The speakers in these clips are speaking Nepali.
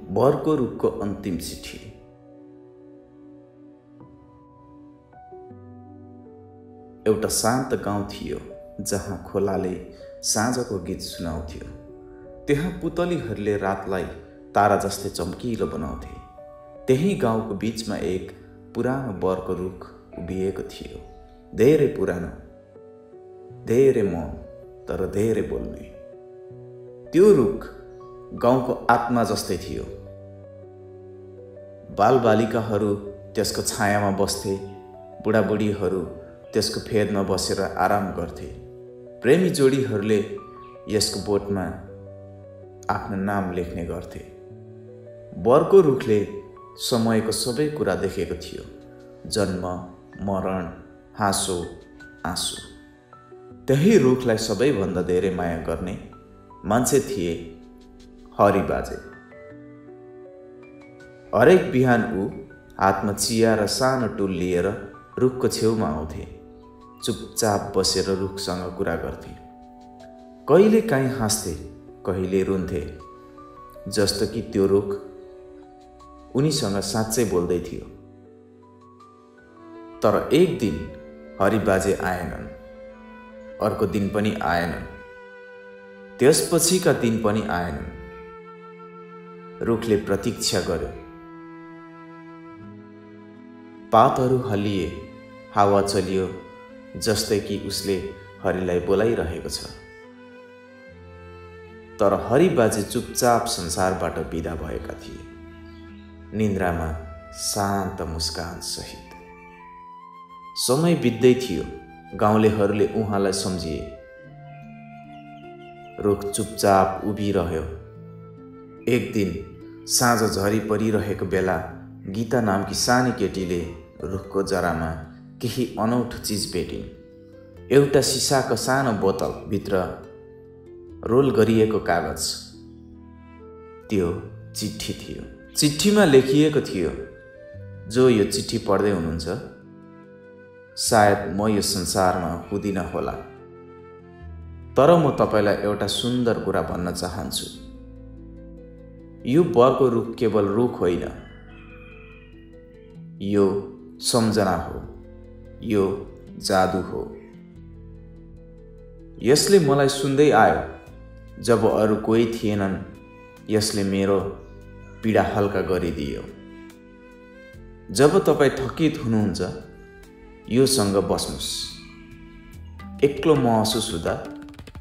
बरको रुखको अन्तिम चिठी। एउटा शान्त गाउँ थियो जहाँ खोलाले साँझको गीत सुनाउँथ्यो। त्यहाँ पुतलीहरूले रातलाई तारा जस्तै चम्किलो बनाउँथे। त्यही गाउँको बीचमा एक पुरानो बरको रुख उभिएको थियो, धेरै पुरानो, धेरै मौन तर धेरै बोल्ने। त्यो रुख गाउँको आत्मा जस्तै थियो। बालबालिकाहरू त्यसको छायामा बस्थे, बुढाबुढीहरू त्यसको फेदमा बसेर आराम गर्थे। प्रेमी जोडीहरूले यसको बोटमा आफ्नो नाम लेख्ने गर्थे। बरको रुखले समयको सबै कुरा देखेको थियो, जन्म, मरण, हाँसो, आँसु। त्यही रुखलाई सबैभन्दा धेरै माया गर्ने मान्छे थिए हरि बाजे। हरेक बिहान ऊ हातमा चिया र सानो टुल लिएर रुखको छेउमा आउँथे। चुपचाप बसेर रुखसँग कुरा गर्थे। कहिले काहीँ हाँस्थे, कहिले रुन्थे, जस्तो कि त्यो रुख उनीसँग साँच्चै बोल्दै थियो। तर एक दिन हरि बाजे आएनन्, अर्को दिन पनि आएनन्, त्यसपछिका दिन पनि आएनन्। रुखले प्रतीक्षा गर्यो। पातहरू हल्लिए, हावा चलियो, जस्तै कि उसले हरिलाई बोलाइरहेको छ। तर हरि बाजे चुपचाप संसारबाट बिदा भएका थिए, निन्द्रामा शान्त मुस्कान सहित। समय बित्दै थियो, गाउँलेहरूले उहाँलाई सम्झिए। रुख चुपचाप उभिरह्यो। एक दिन साँझ झरी परिरहेको बेला गीता नामकी सानी केटीले रुखको जरामा केही अनौठो चिज भेटिन्। एउटा सिसाको सानो बोतल भित्र रोल गरिएको कागज। त्यो चिठी थियो। चिठीमा लेखिएको थियो, जो यो चिठी पढ्दै हुनुहुन्छ, सायद म यो संसारमा हुँदिन होला, तर म तपाईलाई एउटा सुन्दर कुरा भन्न चाहन्छु। यो बरको रुख केवल रुख होइन, यो सम्झना हो, यो जादु हो। यसले मलाई सुन्दै आयो जब अरू कोही थिएनन्। यसले मेरो पीडा हल्का गरिदियो। जब तपाईँ थकित हुनुहुन्छ, योसँग बस्नुहोस्। एक्लो महसुस हुँदा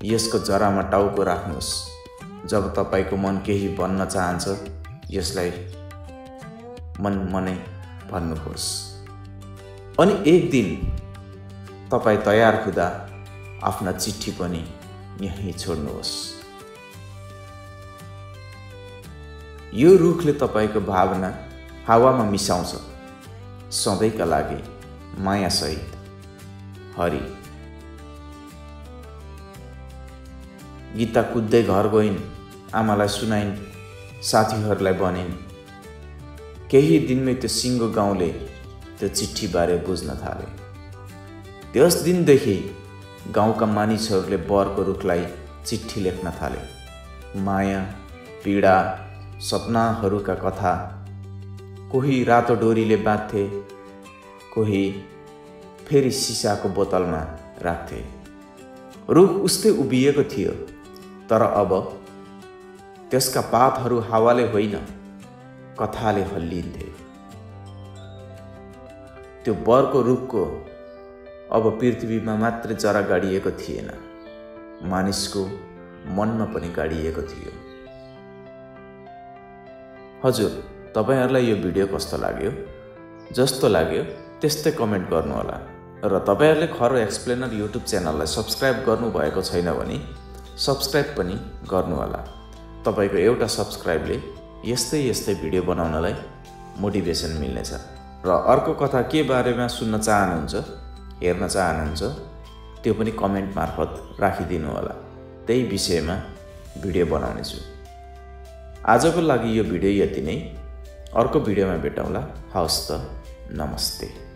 यसको जरामा टाउको राख्नुहोस्। जब तपाईँको मन केही भन्न चाहन्छ, यसलाई मनै भन्नुहोस्। अनि एक दिन तपाईँ तयार हुँदा आफ्ना चिठी पनि यहीँ छोड्नुहोस्। यो रुखले तपाईँको भावना हावामा मिसाउँछ, सधैँका लागि मायासहित। हरि। गीता कुद्दै घर गइन्, आमालाई सुनाइन्, साथीहरूलाई भनिन्। केही दिनमै त्यो सिङ्गो गाउँले त्यो चिठीबारे बुझ्न थाले। त्यस दिनदेखि गाउँका मानिसहरूले बरको रुखलाई चिठी लेख्न थाले। माया, पीडा, सपनाहरूका कथा। कोही रातो डोरीले बाँध्थे, कोही फेरि सिसाको बोतलमा राख्थे। रुख उस्तै उभिएको थियो, तर अब त्यसका पातहरू हावाले होइन, कथाले हल्लिन्थे। त्यो बरको रुखको अब पृथ्वीमा मात्र जरा गाडिएको थिएन, मानिसको मनमा पनि गाडिएको थियो। हजुर, तपाईहरुलाई यो भिडियो कस्तो लाग्यो? जस्तो लाग्यो त्यस्तै कमेन्ट गर्नु होला। र तपाईहरुले खरो एक्सप्लेनर युट्युब च्यानललाई सब्स्क्राइब गर्नु भएको छैन भने सब्स्क्राइब पनि गर्नु होला। तपाईको एउटा सब्स्क्राइबले यस्तै भिडियो बनाउनलाई मोटिभेसन मिल्नेछ। र अर्को कथा के बारेमा सुन्न चाहनुहुन्छ, हेर्न चाहनुहुन्छ, त्यो पनि कमेन्ट मार्फत राखिदिनु होला। त्यही विषयमा भिडियो बनाउने छु। आजको लागि यो भिडियो यति नै। अर्को भिडियोमा भेटौँला। हवस् त, नमस्ते।